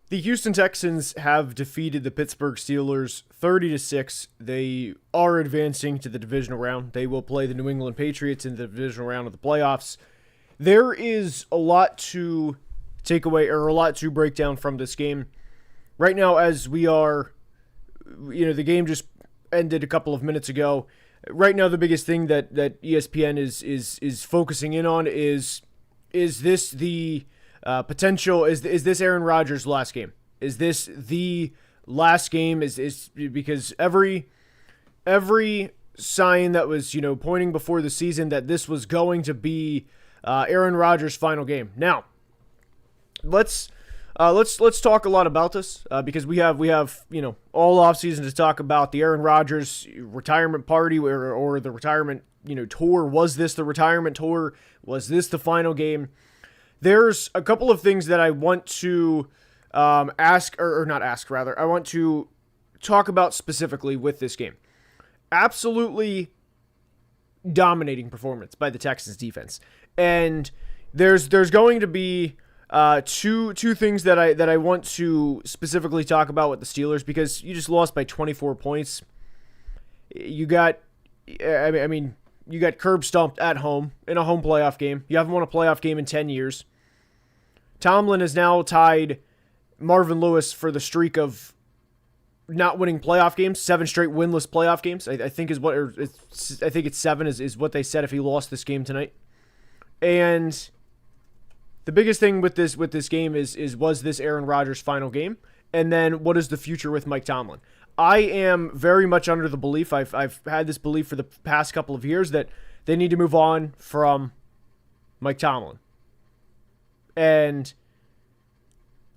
The Houston Texans have defeated the Pittsburgh Steelers 30-6. They are advancing to the divisional round. They will play the New England Patriots in the divisional round of the playoffs. There is a lot to take away, or a lot to break down from this game. Right now, as we are, the game just ended a couple of minutes ago. Right now, the biggest thing that ESPN is focusing in on is this the potential? Is this Aaron Rodgers' last game? Is this the last game? Is because every sign that was pointing before the season that this was going to be Aaron Rodgers' final game. Now, let's talk a lot about this because we have all offseason to talk about the Aaron Rodgers retirement party or the retirement tour. Was this the retirement tour? Was this the final game? There's a couple of things that I want to I want to talk about specifically with this game. Absolutely dominating performance by the Texans defense. And there's going to be two things that I want to specifically talk about with the Steelers, because you just lost by 24 points. You got curb stomped at home in a home playoff game. You haven't won a playoff game in 10 years. Tomlin has now tied Marvin Lewis for the streak of not winning playoff games, 7 straight winless playoff games. I think it's 7 is what they said if he lost this game tonight. And the biggest thing with this game is was this Aaron Rodgers' final game? And then what is the future with Mike Tomlin? I am very much under the belief, I've had this belief for the past couple of years, that they need to move on from Mike Tomlin. And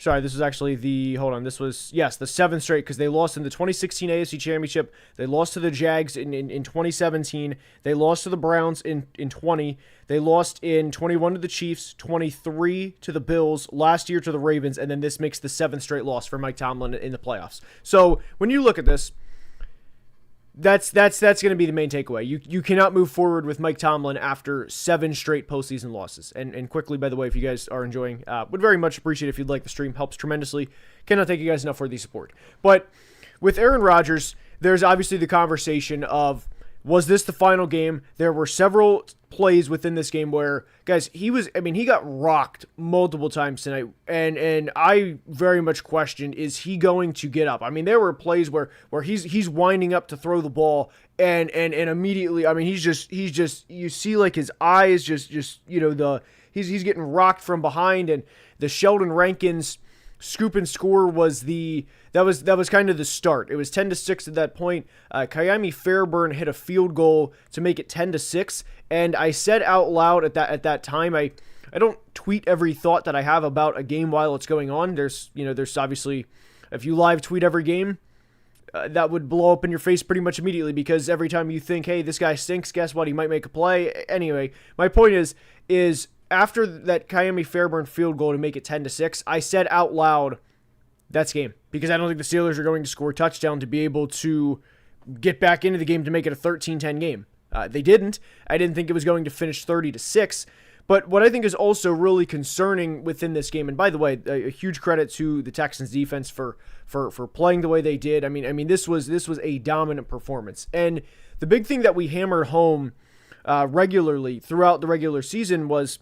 this was actually the 7th straight, because they lost in the 2016 AFC Championship. They lost to the Jags in 2017. They lost to the Browns in 20. They lost in 21 to the Chiefs, 23 to the Bills, last year to the Ravens, and then this makes the 7th straight loss for Mike Tomlin in the playoffs. So when you look at this, that's going to be the main takeaway. You cannot move forward with Mike Tomlin after 7 straight postseason losses. And quickly, by the way, if you guys are enjoying, would very much appreciate if you'd like the stream. Helps tremendously. Cannot thank you guys enough for the support. But with Aaron Rodgers, there's obviously the conversation of, was this the final game? There were several plays within this game where, guys, he got rocked multiple times tonight, and I very much questioned, is he going to get up? I mean, there were plays where he's winding up to throw the ball, and immediately, he's just you see like his eyes he's getting rocked from behind, and the Sheldon Rankins scoop and score that was kind of the start. It was 10-6 at that point. Kayami Fairburn hit a field goal to make it 10-6, and I said out loud at that time, I don't tweet every thought that I have about a game while it's going on. There's obviously, if you live tweet every game, that would blow up in your face pretty much immediately, because every time you think, hey, this guy stinks, guess what? He might make a play. Anyway, my point is after that Kayami Fairburn field goal to make it 10-6, I said out loud, that's game, because I don't think the Steelers are going to score a touchdown to be able to get back into the game to make it a 13-10 game. They didn't. I didn't think it was going to finish 30-6. But what I think is also really concerning within this game, and by the way, a huge credit to the Texans defense for playing the way they did. I mean, this was a dominant performance. And the big thing that we hammered home regularly throughout the regular season was,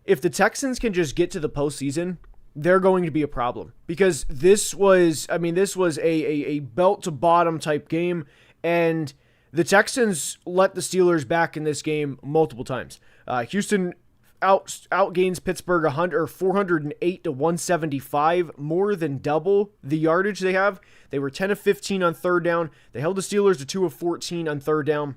if the Texans can just get to the postseason, they're going to be a problem, because this was a belt to bottom type game, and the Texans let the Steelers back in this game multiple times. Houston outgains Pittsburgh 408 to 175, more than double the yardage they have. They were 10 of 15 on third down. They held the Steelers to 2 of 14 on third down.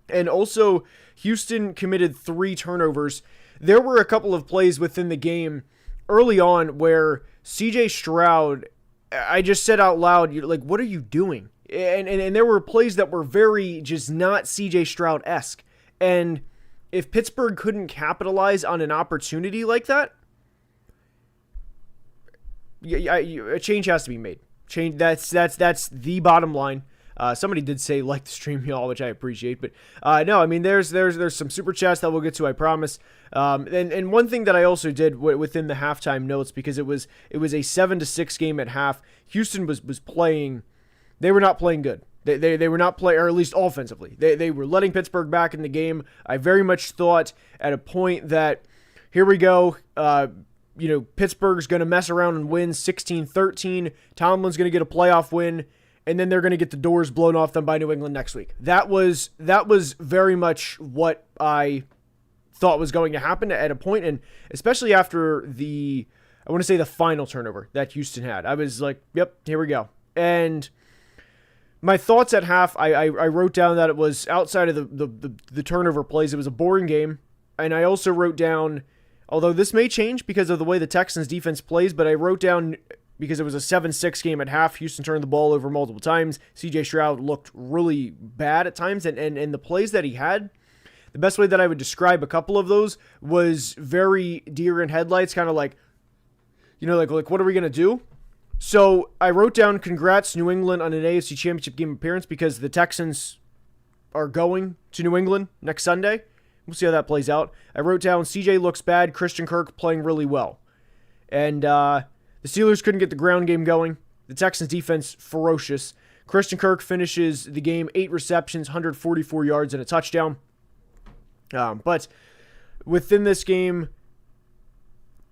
And also, Houston committed 3 turnovers. There were a couple of plays within the game early on where CJ Stroud, I just said out loud, like, what are you doing? And there were plays that were very just not CJ Stroud-esque. And if Pittsburgh couldn't capitalize on an opportunity like that, a change has to be made. That's the bottom line. Somebody did say like the stream, y'all, which I appreciate. But no, I mean, there's some super chats that we'll get to, I promise. And one thing that I also did within the halftime notes, because it was a 7-6 game at half. Houston was playing. They were not playing good. They were not playing, or at least offensively. They were letting Pittsburgh back in the game. I very much thought at a point that here we go. Pittsburgh's going to mess around and win 16-13. Tomlin's going to get a playoff win, and then they're going to get the doors blown off them by New England next week. That was very much what I thought was going to happen at a point, and especially after the final turnover that Houston had. I was like, yep, here we go. And my thoughts at half, I wrote down that it was outside of the turnover plays. It was a boring game, and I also wrote down, although this may change because of the way the Texans defense plays, but I wrote down, because it was a 7-6 game at half, Houston turned the ball over multiple times. CJ Stroud looked really bad at times, and the plays that he had, the best way that I would describe a couple of those was very deer in headlights, kind of like, like what are we going to do? So I wrote down, congrats New England on an AFC Championship game appearance, because the Texans are going to New England next Sunday. We'll see how that plays out. I wrote down, CJ looks bad, Christian Kirk playing really well. And the Steelers couldn't get the ground game going. The Texans defense, ferocious. Christian Kirk finishes the game, 8 receptions, 144 yards, and a touchdown. But within this game,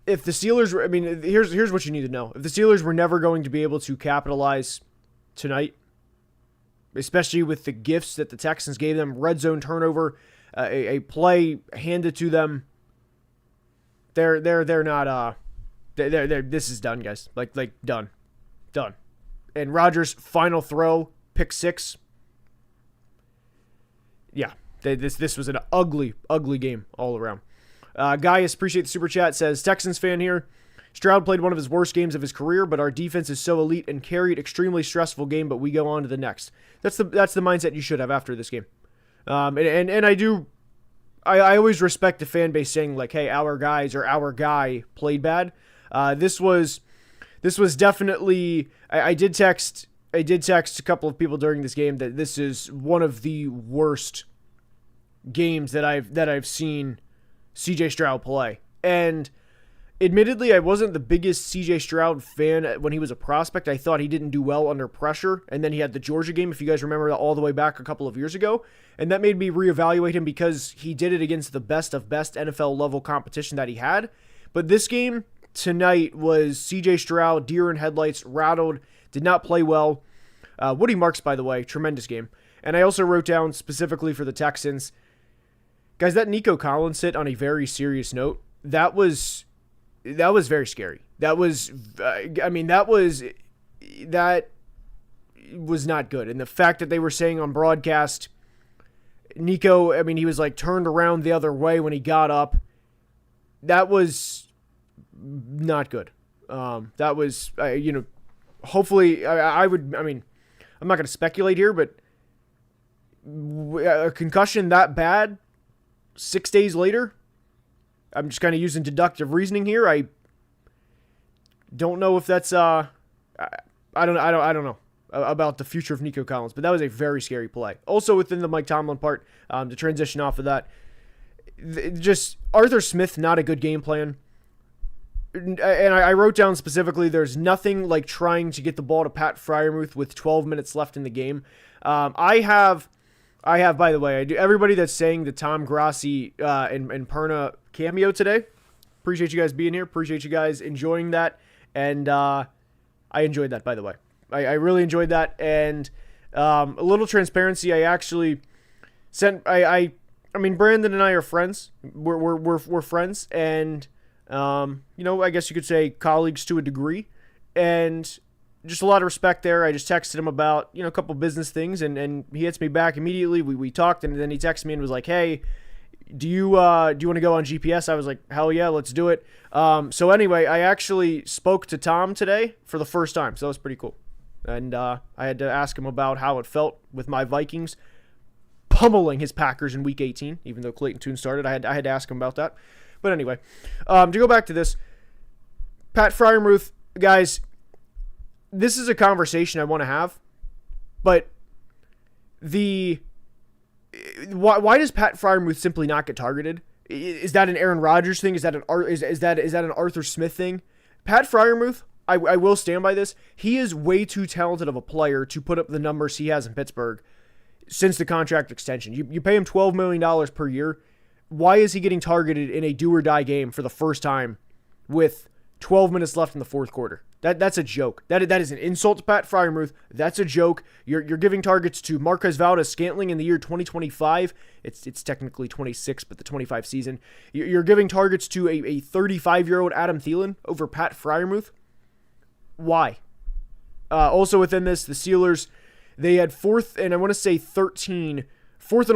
if the Steelers were, here's what you need to know. If the Steelers were never going to be able to capitalize tonight, especially with the gifts that the Texans gave them, red zone turnover, a play handed to them, they're not this is done, guys. Like done. And Rodgers' final throw, pick 6. Yeah, this was an ugly game all around. Gaius, appreciate the super chat, says, Texans fan here. Stroud played one of his worst games of his career, but our defense is so elite and carried extremely stressful game, but we go on to the next. That's the mindset you should have after this game. And I always respect the fan base saying like, hey, our guys or our guy played bad. This was definitely, I did text a couple of people during this game that this is one of the worst games that I've seen CJ Stroud play. And admittedly, I wasn't the biggest CJ Stroud fan when he was a prospect. I thought he didn't do well under pressure. And then he had the Georgia game, if you guys remember that, all the way back a couple of years ago. And that made me reevaluate him, because he did it against the best of best NFL level competition that he had. But this game tonight was CJ Stroud, deer in headlights, rattled, did not play well. Woody Marks, by the way, tremendous game. And I also wrote down specifically for the Texans, guys, that Nico Collins hit, on a very serious note, that was very scary. That was not good. And the fact that they were saying on broadcast, Nico, he was like turned around the other way when he got up. That was not good. That was, hopefully, I'm not going to speculate here, but a concussion that bad 6 days later, I'm just kind of using deductive reasoning here. I don't know if that's I don't know about the future of Nico Collins, but that was a very scary play. Also within the Mike Tomlin part, to transition off of that, just Arthur Smith, not a good game plan. And I wrote down specifically, there's nothing like trying to get the ball to Pat Freiermuth with 12 minutes left in the game. I have, by the way, everybody that's saying the Tom Grassi and Perna cameo today, appreciate you guys being here. Appreciate you guys enjoying that. And I enjoyed that, by the way. I really enjoyed that. And a little transparency, I actually sent, Brandon and I are friends. We're friends. And, I guess you could say colleagues to a degree. And just a lot of respect there. I just texted him about, a couple business things, and he hits me back immediately. We talked, and then he texted me and was like, hey, do you want to go on GPS? I was like, hell yeah, let's do it. So anyway, I actually spoke to Tom today for the first time, so that was pretty cool. And I had to ask him about how it felt with my Vikings pummeling his Packers in Week 18, even though Clayton Tune started. I had to ask him about that. But anyway, to go back to this, Pat Freiermuth, guys, this is a conversation I want to have, but why does Pat Freiermuth simply not get targeted? Is that an Aaron Rodgers thing? Is that an Arthur Smith thing? Pat Freiermuth, I will stand by this. He is way too talented of a player to put up the numbers he has in Pittsburgh since the contract extension. You pay him $12 million per year. Why is he getting targeted in a do-or-die game for the first time with 12 minutes left in the fourth quarter? That's a joke. That is an insult to Pat Freiermuth. That's a joke. You're giving targets to Marquez Valdes-Scantling in the year 2025. It's technically 26, but the 25 season. You're giving targets to a 35-year-old Adam Thielen over Pat Freiermuth. Why? Also within this, the Steelers, they had 4th and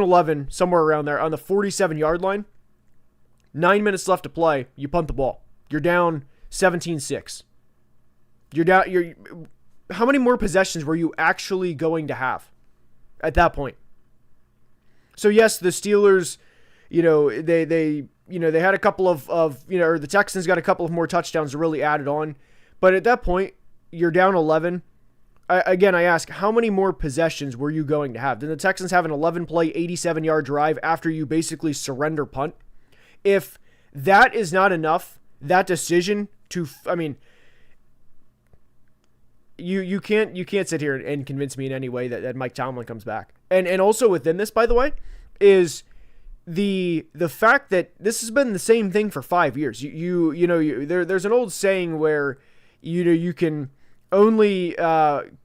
11, somewhere around there, on the 47-yard line. 9 minutes left to play. You punt the ball. You're down 17-6. How many more possessions were you actually going to have at that point? So yes, the Steelers, they had a couple of or the Texans got a couple of more touchdowns to really add it on. But at that point, you're down 11. I ask, how many more possessions were you going to have? Did the Texans have an 11-play, 87-yard drive after you basically surrender punt? If that is not enough, that decision to, you can't sit here and convince me in any way that Mike Tomlin comes back. And also within this, by the way, is the fact that this has been the same thing for 5 years. There's an old saying where you can only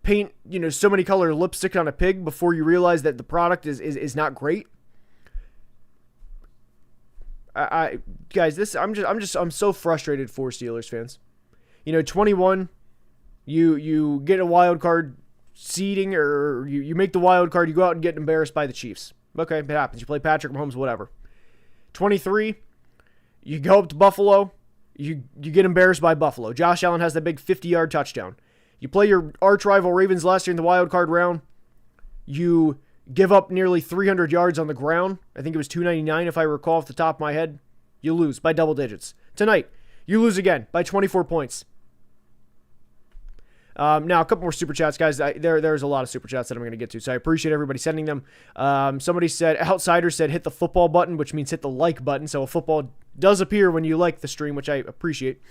paint so many color lipstick on a pig before you realize that the product is not great. Guys, I'm so frustrated for Steelers fans. 21, you get a wild card seeding, or you make the wild card, you go out and get embarrassed by the Chiefs. Okay, it happens. You play Patrick Mahomes, whatever. 23, you go up to Buffalo, you get embarrassed by Buffalo. Josh Allen has that big 50-yard touchdown. You play your arch rival Ravens last year in the wild card round. You give up nearly 300 yards on the ground. I think it was 299 if I recall off the top of my head. You lose by double digits. Tonight, you lose again by 24 points. Now, a couple more super chats, guys. There's a lot of super chats that I'm going to get to, so I appreciate everybody sending them. Somebody said, Outsider said, hit the football button, which means hit the like button, so a football does appear when you like the stream, which I appreciate.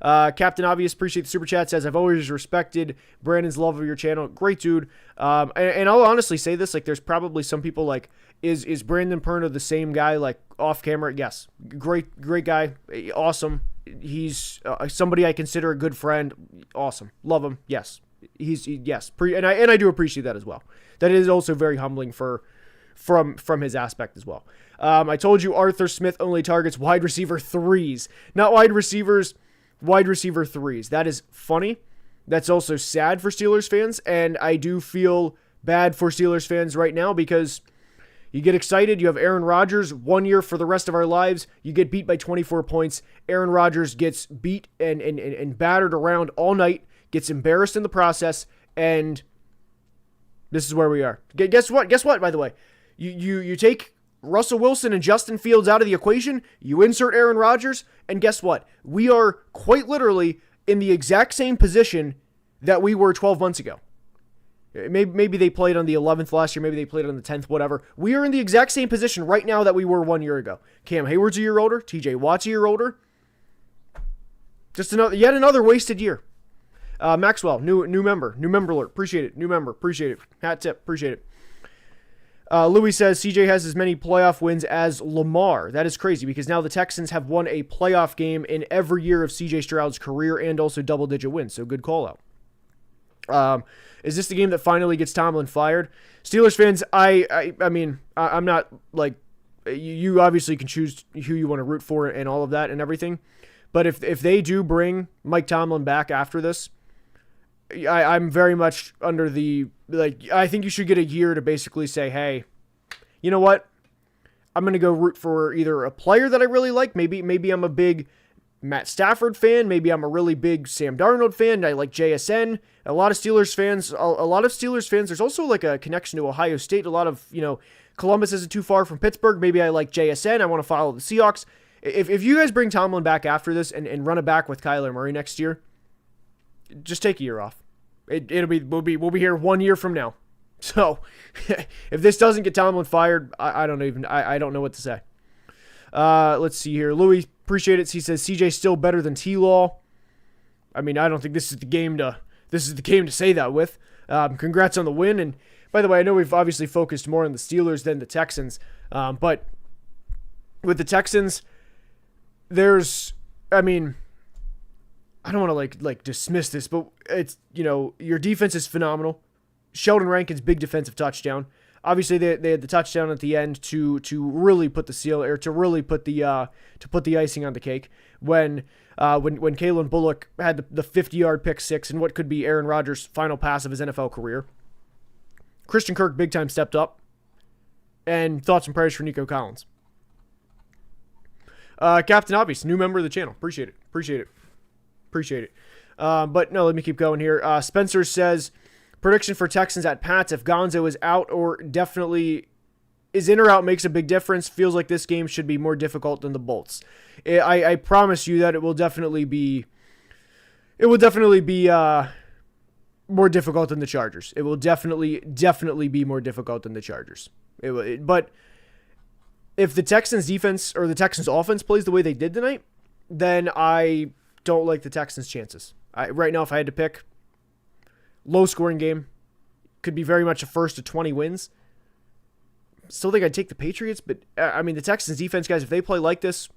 Captain Obvious, appreciate the super chat, says, I've always respected Brandon's love of your channel. Great dude. And I'll honestly say this, there's probably some people is Brandon Perna the same guy, off camera? Yes. Great guy. Awesome. He's somebody I consider a good friend. Awesome. Love him. Yes. Yes. And I do appreciate that as well. That is also very humbling from his aspect as well. I told you Arthur Smith only targets wide receiver threes, not wide receivers, wide receiver threes. That is funny. That's also sad for Steelers fans. And I do feel bad for Steelers fans right now because you get excited. You have Aaron Rodgers 1 year for the rest of our lives. You get beat by 24 points. Aaron Rodgers gets beat and battered around all night, gets embarrassed in the process, and this is where we are. Guess what? By the way, you take Russell Wilson and Justin Fields out of the equation, you insert Aaron Rodgers, and guess what? We are quite literally in the exact same position that we were 12 months ago. Maybe they played on the 11th last year. Maybe they played on the 10th, whatever. We are in the exact same position right now that we were 1 year ago. Cam Hayward's a year older. TJ Watt's a year older. Just yet another wasted year. Maxwell, new member alert. Appreciate it. New member, appreciate it. Hat tip, appreciate it. Louis says CJ has as many playoff wins as Lamar. That is crazy because now the Texans have won a playoff game in every year of CJ Stroud's career and also double-digit wins. So good call out. Is this the game that finally gets Tomlin fired? Steelers fans, I'm not you obviously can choose who you want to root for and all of that and everything. But if they do bring Mike Tomlin back after this, I'm very much under the, I think you should get a year to basically say, hey, you know what? I'm going to go root for either a player that I really like. Maybe I'm a big Matt Stafford fan. Maybe I'm a really big Sam Darnold fan. I like JSN. A lot of Steelers fans, there's also a connection to Ohio State. A lot of, Columbus isn't too far from Pittsburgh. Maybe I like JSN. I want to follow the Seahawks. If you guys bring Tomlin back after this and run it back with Kyler Murray next year, just take a year off. We'll be here 1 year from now. So if this doesn't get Tomlin fired, I don't know what to say. Let's see here. Louis, appreciate it. He says CJ's still better than T-Law. I mean, I don't think this is the game to say that with. Congrats on the win. And by the way, I know we've obviously focused more on the Steelers than the Texans. But with the Texans, I don't want to like dismiss this, but it's, your defense is phenomenal. Sheldon Rankin's big defensive touchdown. Obviously, they had the touchdown at the end to really put the seal, or to really put the icing on the cake when Kalen Bullock had the 50-yard pick six in what could be Aaron Rodgers' final pass of his NFL career. Christian Kirk big time stepped up, and thoughts and prayers for Nico Collins. Captain Obvious, new member of the channel. Appreciate it. But no, let me keep going here. Spencer says, prediction for Texans at Pats. If Gonzo is out or definitely is in or out makes a big difference. Feels like this game should be more difficult than the Bolts. I promise you that it will definitely be more difficult than the Chargers. It will definitely be more difficult than the Chargers. But if the Texans defense or the Texans offense plays the way they did tonight, then I don't like the Texans' chances. Right now, if I had to pick, low scoring game, could be very much a first to 20 wins. Still think I'd take the Patriots, but the Texans defense, guys, if they play like this,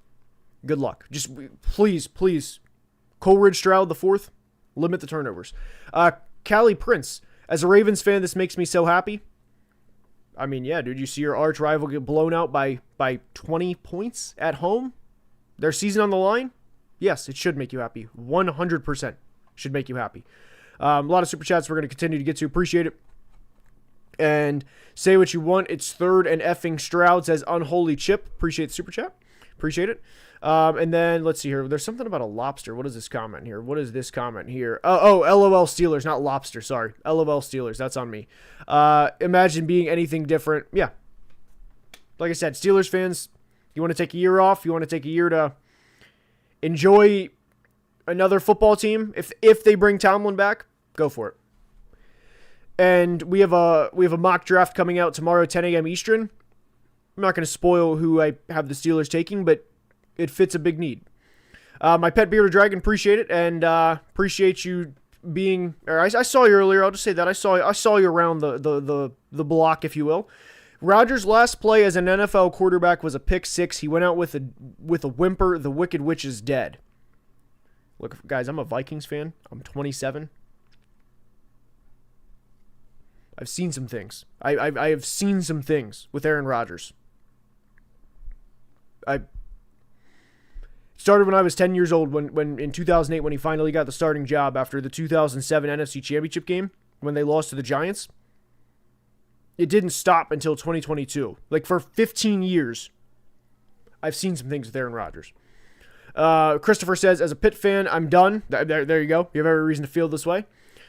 good luck. Just please, Coleridge, Stroud the fourth, limit the turnovers. Callie Prince, as a Ravens fan, this makes me so happy. Yeah, dude, you see your arch rival get blown out by 20 points at home? Their season on the line? Yes, it should make you happy. 100% should make you happy. A lot of super chats we're going to continue to get to. Appreciate it. And say what you want. It's third and effing Stroud, says Unholy Chip. Appreciate the super chat. Appreciate it. And then let's see here. There's something about a lobster. What is this comment here? Oh, LOL Steelers, not lobster. Sorry. LOL Steelers. That's on me. Imagine being anything different. Yeah. Like I said, Steelers fans, you want to take a year off? You want to take a year to enjoy another football team? If they bring Tomlin back, go for it. And we have a mock draft coming out tomorrow, 10 a.m. Eastern. I'm not going to spoil who I have the Steelers taking, but it fits a big need. My pet bearded dragon, appreciate it, and appreciate you being. Or I saw you earlier. I'll just say that I saw you around the block, if you will. Rodgers' last play as an NFL quarterback was a pick six. He went out with a whimper. The Wicked Witch is dead. Look, guys, I'm a Vikings fan. I'm 27. I've seen some things. I have seen some things with Aaron Rodgers. I started when I was 10 years old, when in 2008, when he finally got the starting job after the 2007 NFC Championship game, when they lost to the Giants. It didn't stop until 2022. Like, for 15 years, I've seen some things with Aaron Rodgers. Christopher says, as a Pitt fan, I'm done. There you go. You have every reason to feel this way.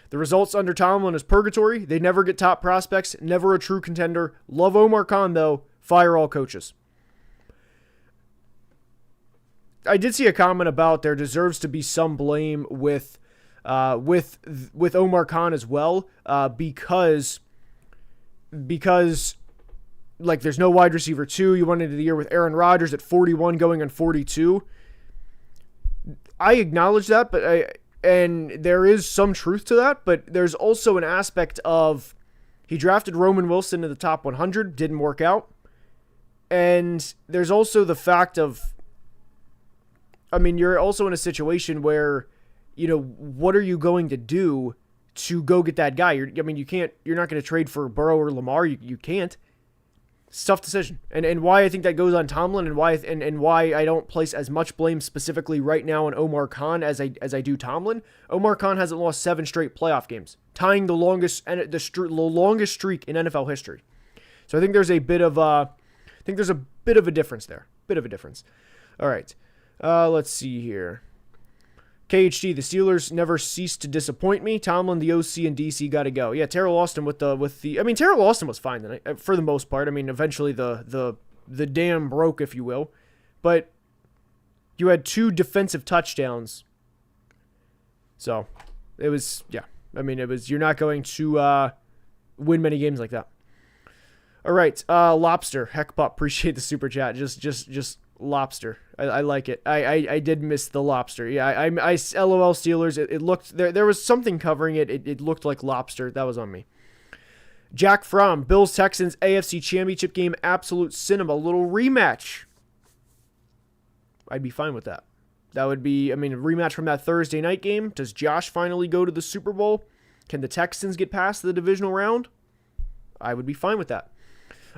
The results under Tomlin is purgatory. They never get top prospects. Never a true contender. Love Omar Khan, though. Fire all coaches. I did see a comment about there deserves to be some blame with Omar Khan as well, because like there's no wide receiver 2. You went into the year with Aaron Rodgers at 41 going on 42. I acknowledge that, and there is some truth to that, but there's also an aspect of he drafted Roman Wilson in the top 100, didn't work out. And there's also the fact of, you're also in a situation where, what are you going to do to go get that guy? You're not going to trade for Burrow or Lamar. You can't. It's a tough decision. And why I think that goes on Tomlin, and why I don't place as much blame specifically right now on Omar Khan as I do Tomlin. Omar Khan hasn't lost 7 straight playoff games, tying the longest streak in NFL history. So I think there's a bit of a difference there. All right. Let's see here. KHD, the Steelers never cease to disappoint me. Tomlin, the OC, and DC got to go. Yeah, Terrell Austin Terrell Austin was fine tonight, for the most part. Eventually the dam broke, if you will. But you had 2 defensive touchdowns. So, it was, yeah. You're not going to win many games like that. All right, Lobster, heck pup, appreciate the super chat. Just Lobster. I like it. I did miss the Lobster. Yeah, I LOL Steelers. It looked there was something covering it. It looked like Lobster. That was on me. Jack Fromm, Bills Texans AFC Championship game, absolute cinema, little rematch. I'd be fine with that. That would be, a rematch from that Thursday night game. Does Josh finally go to the Super Bowl? Can the Texans get past the divisional round? I would be fine with that.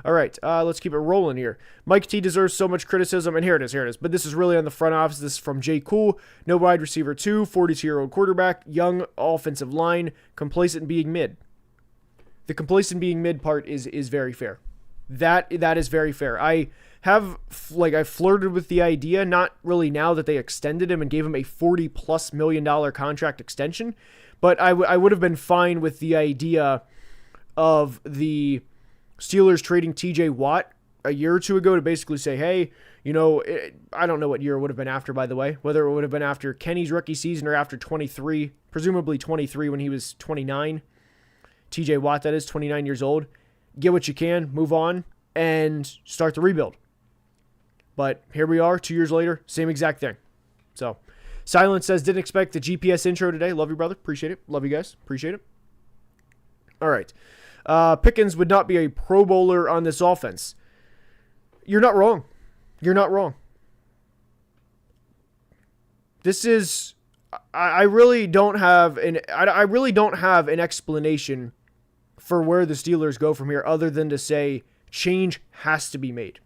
All right, let's keep it rolling here. Mike T deserves so much criticism, and here it is. But this is really on the front office. This is from Jay Cool. No wide receiver 2, 42-year-old quarterback, young offensive line, complacent being mid. The complacent being mid part is very fair. That is very fair. I flirted with the idea, not really now that they extended him and gave him a $40+ million contract extension, but I would have been fine with the idea of the Steelers trading TJ Watt a year or two ago to basically say, hey, I don't know what year it would have been after, by the way, whether it would have been after Kenny's rookie season or after 23, presumably 23 when he was 29. TJ Watt, that is, 29 years old. Get what you can, move on, and start the rebuild. But here we are, 2 years later, same exact thing. So, Silence says, didn't expect the GPS intro today. Love you, brother. Appreciate it. Love you guys. Appreciate it. All right. Pickens would not be a Pro Bowler on this offense. You're not wrong. You're not wrong. This is... I really don't have an explanation for where the Steelers go from here other than to say change has to be made.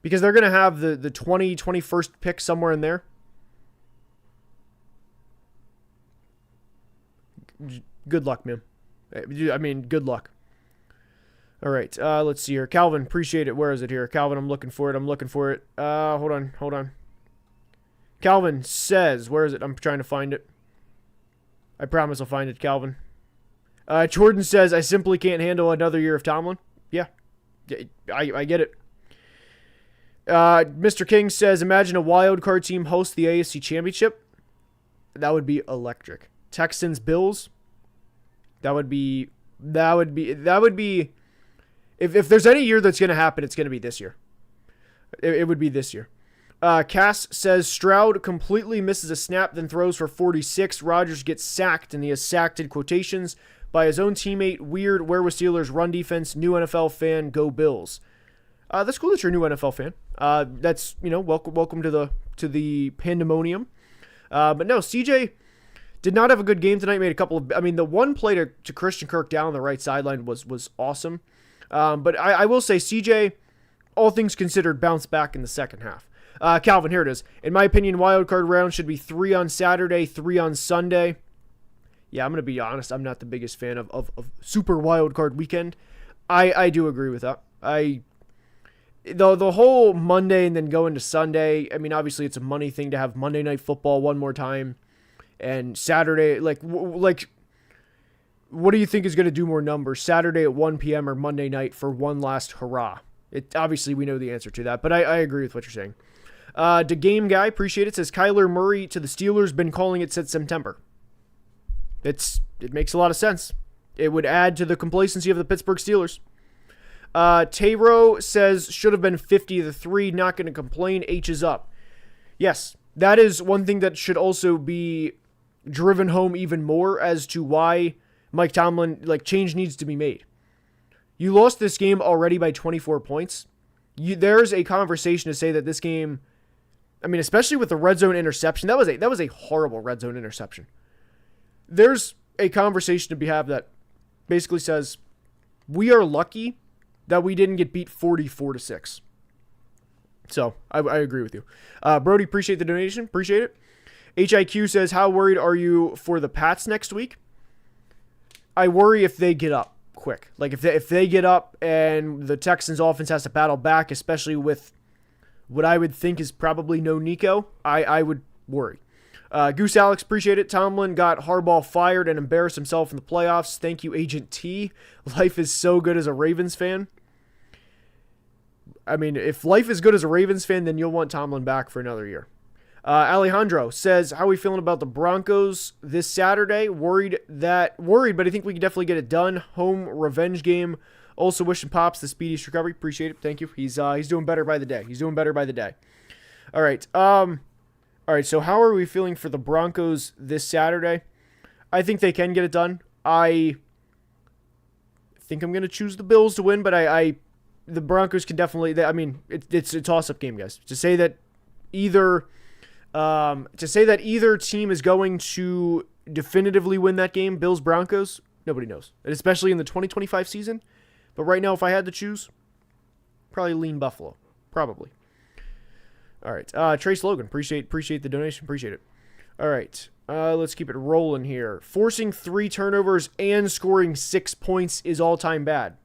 Because they're going to have the 21st pick somewhere in there. Good luck, man. Good luck. All right, let's see here. Calvin, appreciate it. Where is it here? Calvin, I'm looking for it. Hold on. Calvin says, where is it? I'm trying to find it. I promise I'll find it, Calvin. Jordan says, I simply can't handle another year of Tomlin. Yeah, I get it. Mr. King says, imagine a wild card team host the AFC Championship. That would be electric. Texans, Bills. That would be. If there's any year that's going to happen, it's going to be this year. It would be this year. Cass says Stroud completely misses a snap, then throws for 46. Rodgers gets sacked, and he is sacked in quotations by his own teammate. Weird. Where was Steelers' run defense? New NFL fan. Go Bills. That's cool that you're a new NFL fan. That's welcome to the pandemonium. But no, CJ did not have a good game tonight. Made a couple of. The one play to Christian Kirk down the right sideline was awesome. But I will say CJ, all things considered, bounced back in the second half. Calvin, here it is. In my opinion, wildcard round should be 3 on Saturday, 3 on Sunday. Yeah, I'm going to be honest. I'm not the biggest fan of super wildcard weekend. I do agree with that. The whole Monday and then go into Sunday, obviously it's a money thing to have Monday Night Football one more time. And Saturday, what do you think is going to do more numbers? Saturday at 1 p.m. or Monday night for one last hurrah? Obviously, we know the answer to that, but I agree with what you're saying. The game guy, appreciate it, says Kyler Murray to the Steelers, been calling it since September. It makes a lot of sense. It would add to the complacency of the Pittsburgh Steelers. Tayro says should have been 50-3, not going to complain, H is up. Yes, that is one thing that should also be driven home even more as to why Mike Tomlin, change needs to be made. You lost this game already by 24 points. There's a conversation to say that this game, especially with the red zone interception, that was a horrible red zone interception. There's a conversation to be had that basically says we are lucky that we didn't get beat 44-6. So I agree with you. Brody, appreciate the donation. Appreciate it. HIQ says, how worried are you for the Pats next week? I worry if they get up quick. If they get up and the Texans offense has to battle back, especially with what I would think is probably no Nico, I would worry. Goose Alex, appreciate it. Tomlin got Harbaugh fired and embarrassed himself in the playoffs. Thank you, Agent T. Life is so good as a Ravens fan. I mean, if life is good as a Ravens fan, then you'll want Tomlin back for another year. Alejandro says, how are we feeling about the Broncos this Saturday? Worried, but I think we can definitely get it done. Home revenge game. Also wishing Pops the speediest recovery. Appreciate it. Thank you. He's doing better by the day. All right. So how are we feeling for the Broncos this Saturday? I think they can get it done. I think I'm going to choose the Bills to win, but the Broncos can definitely, it's a toss-up game, guys. To say that either team is going to definitively win that game, Bills, Broncos, nobody knows. And especially in the 2025 season. But right now, if I had to choose, probably lean Buffalo. Probably. All right. Trace Logan, appreciate the donation. Appreciate it. All right. Let's keep it rolling here. Forcing 3 turnovers and scoring 6 points is all-time bad.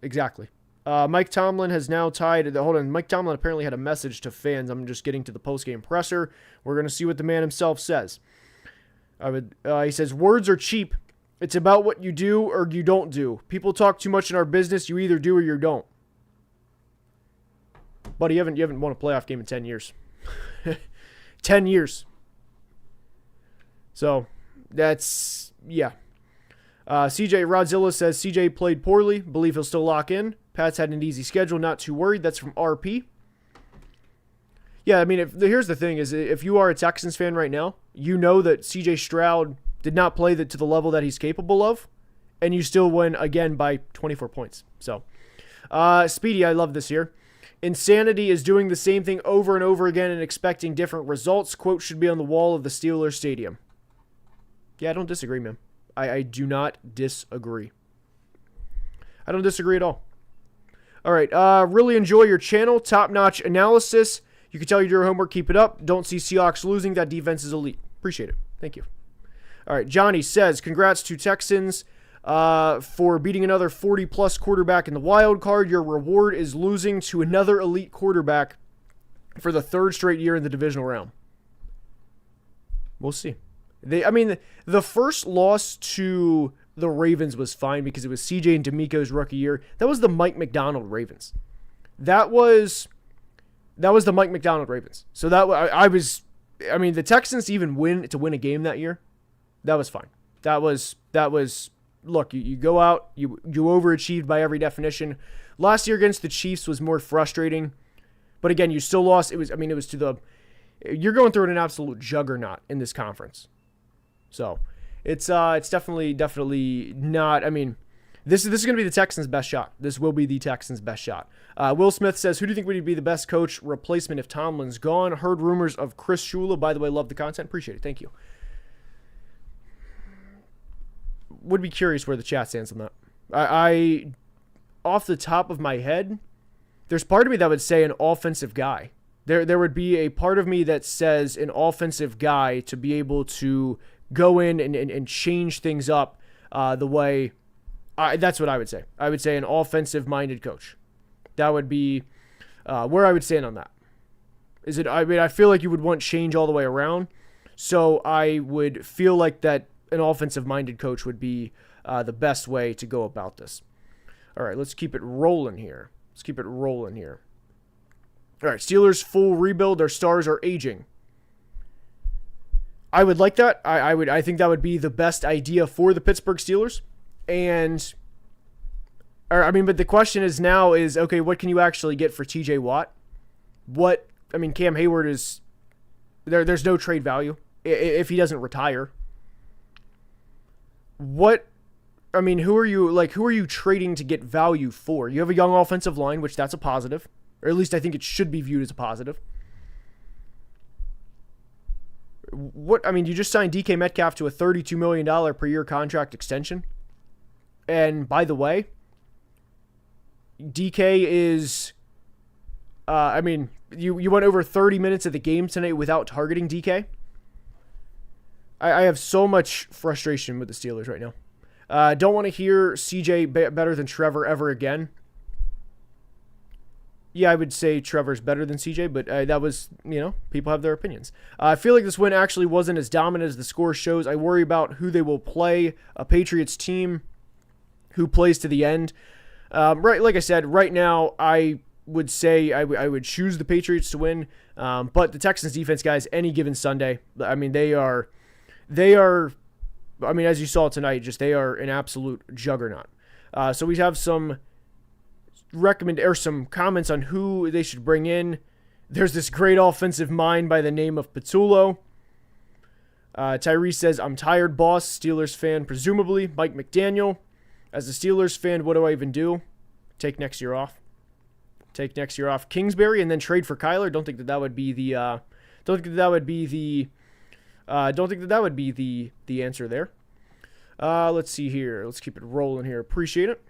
Exactly. Mike Tomlin has now tied. Hold on. Mike Tomlin apparently had a message to fans. I'm just getting to the postgame presser. We're going to see what the man himself says. He says, words are cheap. It's about what you do or you don't do. People talk too much in our business. You either do or you don't. Buddy, you haven't won a playoff game in 10 years. 10 years. So, that's, yeah. CJ Rodzilla says, CJ played poorly. Believe he'll still lock in. Pat's had an easy schedule. Not too worried. That's from RP. Yeah, I mean, here's the thing is, if you are a Texans fan right now, you know that CJ Stroud did not play to the level that he's capable of, and you still win again by 24 points. So, Speedy, I love this here. Insanity is doing the same thing over and over again and expecting different results. Quote should be on the wall of the Steelers Stadium. Yeah, I don't disagree, man. I do not disagree. I don't disagree at all. All right, really enjoy your channel. Top-notch analysis. You can tell you do your homework. Keep it up. Don't see Seahawks losing. That defense is elite. Appreciate it. Thank you. All right, Johnny says, congrats to Texans for beating another 40-plus quarterback in the wild card. Your reward is losing to another elite quarterback for the 3rd straight year in the divisional round. We'll see. The first loss to the Ravens was fine because it was CJ and D'Amico's rookie year. That was the Mike McDonald Ravens. That was the Mike McDonald Ravens. So the Texans to win a game that year, that was fine. That was look, you go out, you overachieved by every definition. Last year against the Chiefs was more frustrating. But again, you still lost. You're going through an absolute juggernaut in this conference. So, it's definitely not. This is going to be the Texans' best shot. This will be the Texans' best shot. Will Smith says, who do you think would be the best coach replacement if Tomlin's gone? Heard rumors of Chris Shula. By the way, love the content. Appreciate it. Thank you. Would be curious where the chat stands on that. I off the top of my head, there's part of me that would say an offensive guy. There would be a part of me that says an offensive guy to be able to go in and change things up the way. That's what I would say. I would say an offensive-minded coach. That would be where I would stand on that. I feel like you would want change all the way around. So I would feel like that an offensive-minded coach would be the best way to go about this. All right, let's keep it rolling here. All right, Steelers full rebuild. Their stars are aging. I would like that. I think that would be the best idea for the Pittsburgh Steelers. But the question is now is, okay, what can you actually get for TJ Watt? Cam Hayward is there's no trade value if he doesn't retire. Who are you trading to get value for? You have a young offensive line, which that's a positive, or at least I think it should be viewed as a positive. You just signed DK Metcalf to a $32 million per year contract extension. And by the way, DK is, you went over 30 minutes of the game tonight without targeting DK. I have so much frustration with the Steelers right now. Don't want to hear CJ better than Trevor ever again. Yeah, I would say Trevor's better than CJ, but that was, people have their opinions. I feel like this win actually wasn't as dominant as the score shows. I worry about who they will play, a Patriots team who plays to the end. Right, like I said, right now, I would say I would choose the Patriots to win. But the Texans defense, guys, any given Sunday, I mean, they are, I mean, as you saw tonight, just they are an absolute juggernaut. So we have some some comments on who they should bring in. There's this great offensive mind by the name of Patullo. Tyrese says, I'm tired, boss. Steelers fan, presumably. Mike McDaniel. As a Steelers fan, what do I even do? Take next year off. Kingsbury and then trade for Kyler. Don't think that would be the. Don't think that would be the answer there. Let's see here. Let's keep it rolling here. Appreciate it.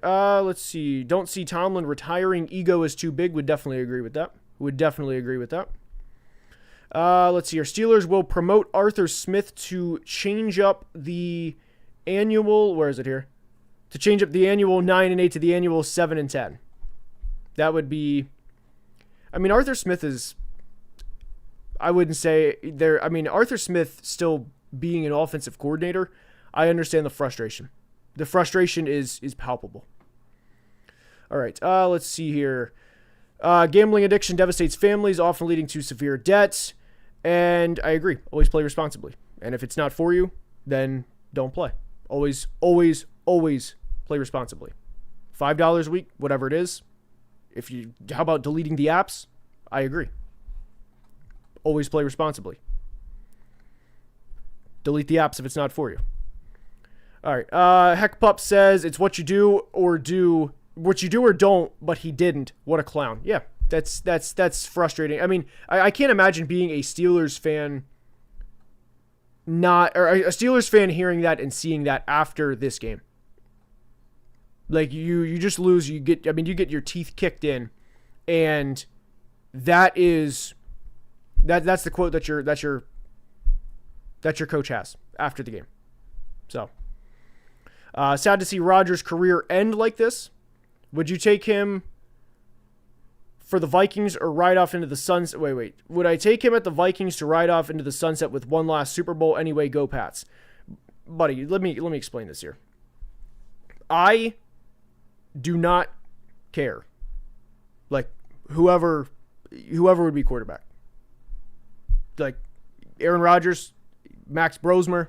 Let's see. Don't see Tomlin retiring. Ego is too big. Would definitely agree with that. Let's see here. Steelers will promote Arthur Smith to change up the annual. Where is it here? To change up the annual 9-8 to the annual 7-10. That would be. I mean, Arthur Smith is. I wouldn't say there. I mean, Arthur Smith still being an offensive coordinator. I understand the frustration. The frustration is palpable. All right. Let's see here. Gambling addiction devastates families, often leading to severe debts. And I agree. Always play responsibly. And if it's not for you, then don't play. Always play responsibly. $5 a week, whatever it is. How about deleting the apps? I agree. Always play responsibly. Delete the apps if it's not for you. All right. Heckpup says it's what you do or don't, but he didn't. What a clown. Yeah, that's frustrating. I mean, I can't imagine being a Steelers fan a Steelers fan hearing that and seeing that after this game. Like you just lose. You get your teeth kicked in, and that's the quote that your coach has after the game. So sad to see Rodgers' career end like this. Would you take him for the Vikings or ride off into the sunset? Wait. Would I take him at the Vikings to ride off into the sunset with one last Super Bowl? Anyway, go Pats. Buddy, let me explain this here. I do not care. Like whoever would be quarterback. Like Aaron Rodgers, Max Brosmer,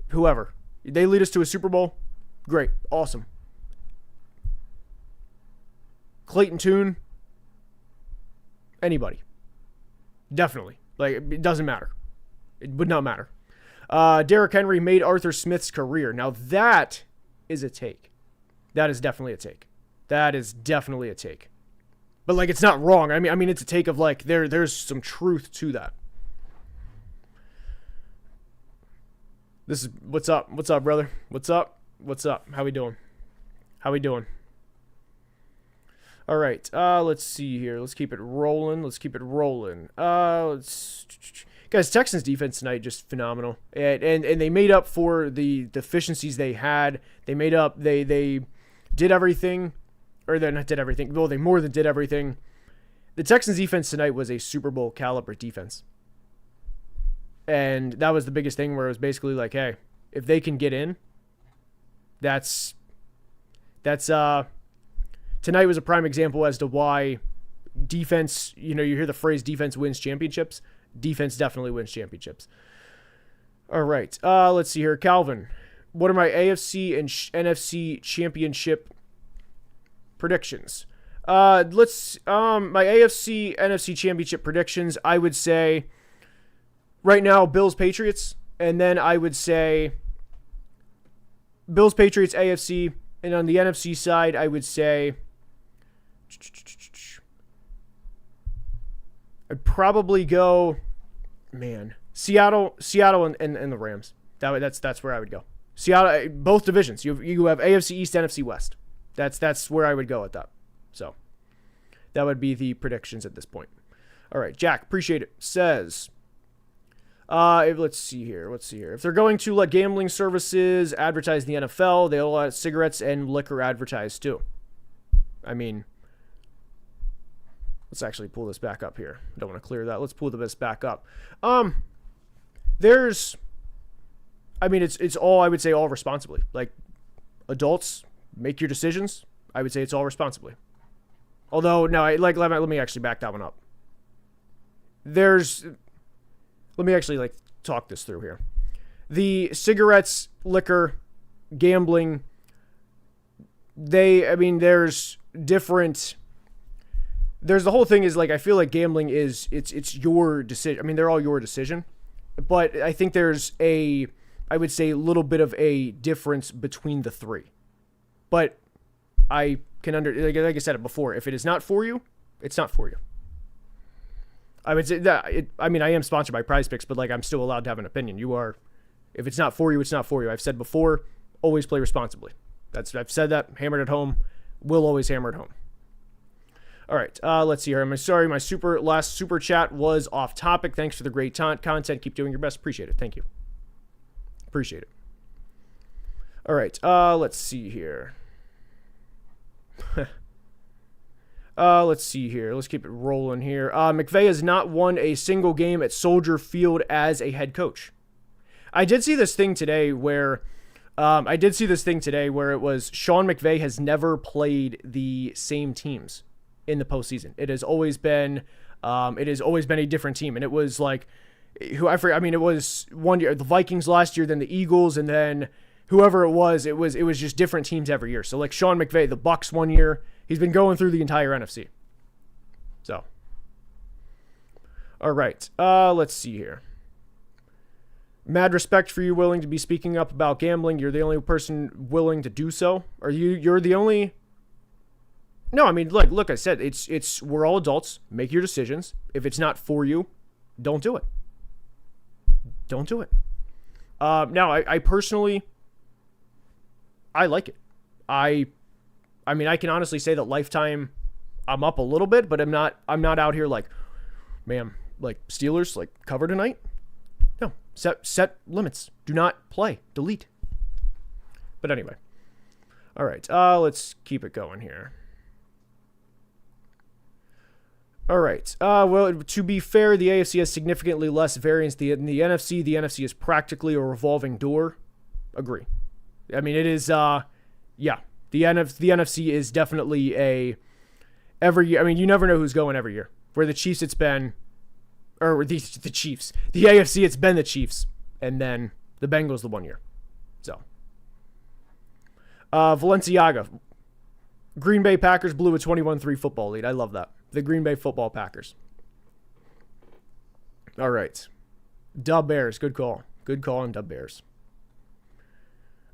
whoever. They lead us to a Super Bowl. Great. Awesome. Clayton Tune. Anybody. Definitely. Like, it doesn't matter. It would not matter. Derrick Henry made Arthur Smith's career. Now, that is a take. That is definitely a take. But, like, it's not wrong. I mean, it's a take of, like, there's some truth to that. This is, what's up? What's up, brother? What's up? How we doing? All right. Let's see here. Let's keep it rolling. Guys, Texans defense tonight, just phenomenal. And they made up for the deficiencies they had. They made up. They did everything. Or they not did everything. Well, they more than did everything. The Texans defense tonight was a Super Bowl caliber defense. And that was the biggest thing, where it was basically like, hey, if they can get in, that's tonight was a prime example as to why defense, you hear the phrase defense wins championships. Defense definitely wins championships. All right. Let's see here. Calvin, what are my AFC and NFC championship predictions? My AFC, NFC championship predictions, I would say right now, Bills, Patriots, and then I would say Bills, Patriots, AFC, and on the NFC side, I would say I'd probably go, Seattle, and the Rams. That's where I would go. Seattle, both divisions. You have AFC East, NFC West. That's where I would go at that. So that would be the predictions at this point. All right, Jack, appreciate it. Says, let's see here. If they're going to let gambling services advertise in the NFL, they'll let cigarettes and liquor advertise too. I mean, let's actually pull this back up here. I don't want to clear that. Let's pull this back up. It's all, I would say, all responsibly. Like, adults, make your decisions. I would say it's all responsibly. Although, no, let me actually back that one up. Let me actually talk this through here. The cigarettes, liquor, gambling, there's different. There's the whole thing is I feel like gambling is it's your decision. They're all your decision, but I think there's I would say a little bit of a difference between the three. But I can like I said it before, if it is not for you, it's not for you. I would say that I am sponsored by Prize Picks, but I'm still allowed to have an opinion. If it's not for you, it's not for you. I've said before, always play responsibly. I've said that, hammered at home, will always hammer at home. All right, let's see here. I'm sorry, my last super chat was off topic. Thanks for the great content. Keep doing your best. Appreciate it. Thank you. Appreciate it. All right, let's see here. Let's see here. Let's keep it rolling here. McVay has not won a single game at Soldier Field as a head coach. I did see this thing today where it was Sean McVay has never played the same teams in the postseason. It has always been a different team, and it was who I forget. It was one year the Vikings last year, then the Eagles, and then whoever it was just different teams every year. So Sean McVay, the Bucs one year, he's been going through the entire NFC. So, all right, let's see here. Mad respect for you willing to be speaking up about gambling. You're the only person willing to do so. You're the only. No, look, I said, we're all adults. Make your decisions. If it's not for you, don't do it. Don't do it. Now, I personally, I like it. I can honestly say that Lifetime, I'm up a little bit, but I'm not out here man, Steelers, cover tonight. No, set limits. Do not play. Delete. But anyway. All right, let's keep it going here. All right. Well, to be fair, the AFC has significantly less variance than the NFC. The NFC is practically a revolving door. Agree. It is, yeah. The NFC is definitely every year. You never know who's going every year. Where the Chiefs, it's been, or the Chiefs. The AFC, it's been the Chiefs, and then the Bengals the one year. So, Valenciaga, Green Bay Packers blew a 21-3 football lead. I love that. The Green Bay football Packers. All right. Dub Bears. Good call. Good call on Dub Bears.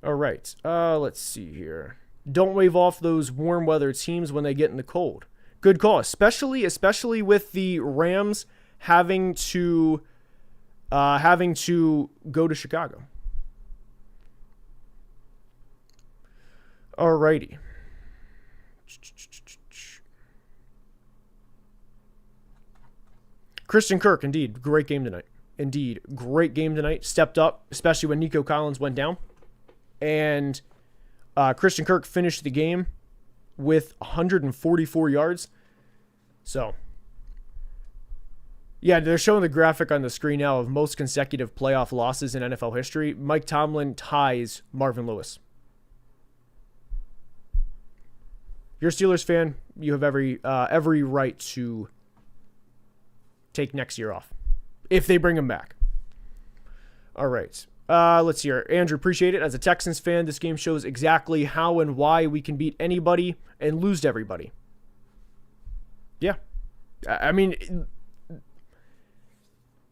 All right. Let's see here. Don't wave off those warm weather teams when they get in the cold. Good call. Especially with the Rams having to go to Chicago. All righty. Christian Kirk, indeed, great game tonight. Indeed, great game tonight. Stepped up, especially when Nico Collins went down. And Christian Kirk finished the game with 144 yards. So, yeah, they're showing the graphic on the screen now of most consecutive playoff losses in NFL history. Mike Tomlin ties Marvin Lewis. If you're a Steelers fan, you have every right to take next year off if they bring him back. All right. Let's see here. Andrew, appreciate it. As a Texans fan, this game shows exactly how and why we can beat anybody and lose to everybody. Yeah.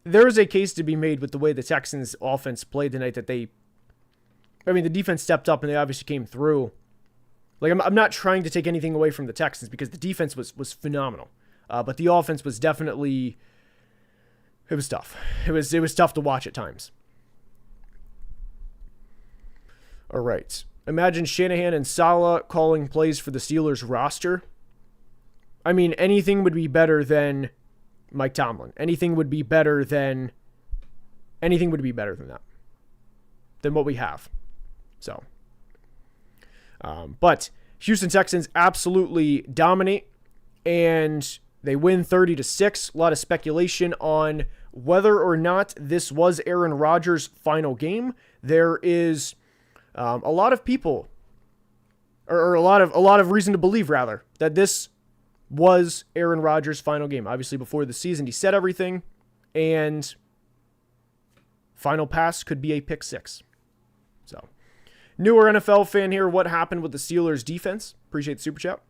There is a case to be made with the way the Texans offense played tonight that the defense stepped up and they obviously came through. I'm not trying to take anything away from the Texans because the defense was phenomenal. But the offense was definitely, it was tough. It was tough to watch at times. All right. Imagine Shanahan and Saleh calling plays for the Steelers roster. Anything would be better than Mike Tomlin. Anything would be better than that. Than what we have. So. But Houston Texans absolutely dominate, and they win 30-6. A lot of speculation on whether or not this was Aaron Rodgers' final game. There is a lot of people or a lot of reason to believe rather that this was Aaron Rodgers' final game. Obviously, before the season, he said everything, and final pass could be a pick six. So, newer NFL fan here. What happened with the Steelers' defense? Appreciate the super chat.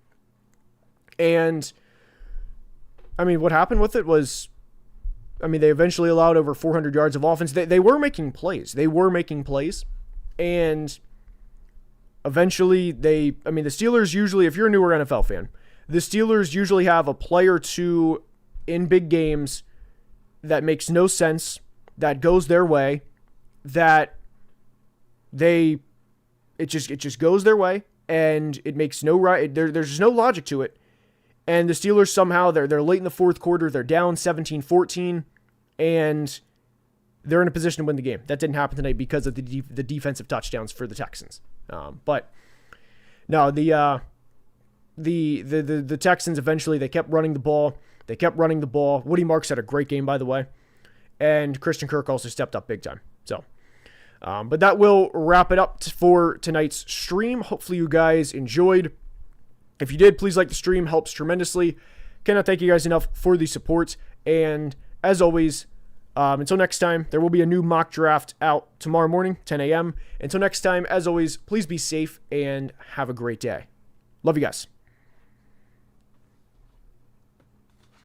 And I mean, what happened with it was, I mean, they eventually allowed over 400 yards of offense. They were making plays. And eventually the Steelers usually, if you're a newer NFL fan, the Steelers usually have a play or two in big games that makes no sense, that goes their way, that it just goes their way, and it makes no right. There's just no logic to it. And the Steelers somehow, they're late in the fourth quarter, they're down 17-14, and they're in a position to win the game. That didn't happen tonight because of the defensive touchdowns for the Texans. But no, the Texans eventually, they kept running the ball. Woody Marks had a great game, by the way. And Christian Kirk also stepped up big time. So, but that will wrap it up for tonight's stream. Hopefully you guys enjoyed. If you did, please like the stream. Helps tremendously. Cannot thank you guys enough for the support. And as always, until next time, there will be a new mock draft out tomorrow morning, 10 a.m. Until next time, as always, please be safe and have a great day. Love you guys.